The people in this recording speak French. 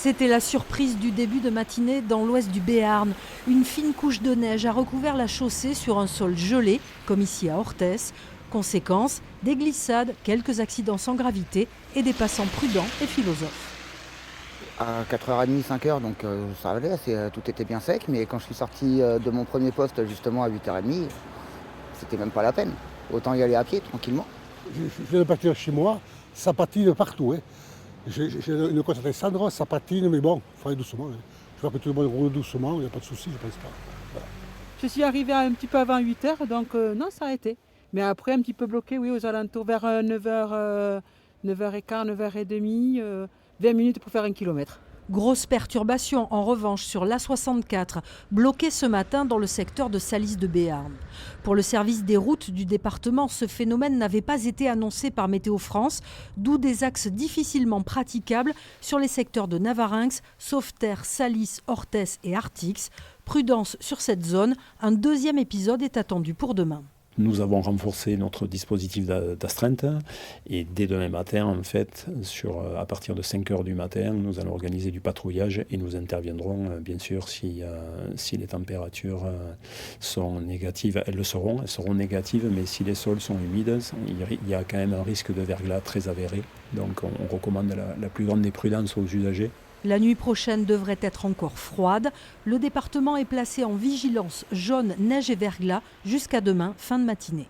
C'était la surprise du début de matinée dans l'ouest du Béarn. Une fine couche de neige a recouvert la chaussée sur un sol gelé, comme ici à Orthès. Conséquence, des glissades, quelques accidents sans gravité et des passants prudents et philosophes. À 4h30, 5h, donc ça allait, tout était bien sec. Mais quand je suis sorti de mon premier poste, justement à 8h30, c'était même pas la peine. Autant y aller à pied, tranquillement. Je viens de partir chez moi, ça patine partout. J'ai une côte Alessandro, ça patine, mais bon, il faut aller doucement. Je vois que tout le monde roule doucement, il n'y a pas de souci, je pense pas. Voilà. Je suis arrivée un petit peu avant 8h, donc non, ça a été. Mais après, un petit peu bloqué, oui, aux alentours vers 9h, 9h15, 9h30, 20 minutes pour faire 1 kilomètre. Grosse perturbation en revanche sur l'A64, bloquée ce matin dans le secteur de Salis de Béarn. Pour le service des routes du département, ce phénomène n'avait pas été annoncé par Météo France, d'où des axes difficilement praticables sur les secteurs de Navarinx, Sauveterre, Salis, Orthès et Artix. Prudence sur cette zone, un deuxième épisode est attendu pour demain. Nous avons renforcé notre dispositif d'astreinte et dès demain matin, en fait, à partir de 5h du matin, nous allons organiser du patrouillage et nous interviendrons, bien sûr, si les températures sont négatives. Elles seront négatives, mais si les sols sont humides, il y a quand même un risque de verglas très avéré. Donc on recommande la plus grande des prudences aux usagers. La nuit prochaine devrait être encore froide. Le département est placé en vigilance jaune, neige et verglas jusqu'à demain, fin de matinée.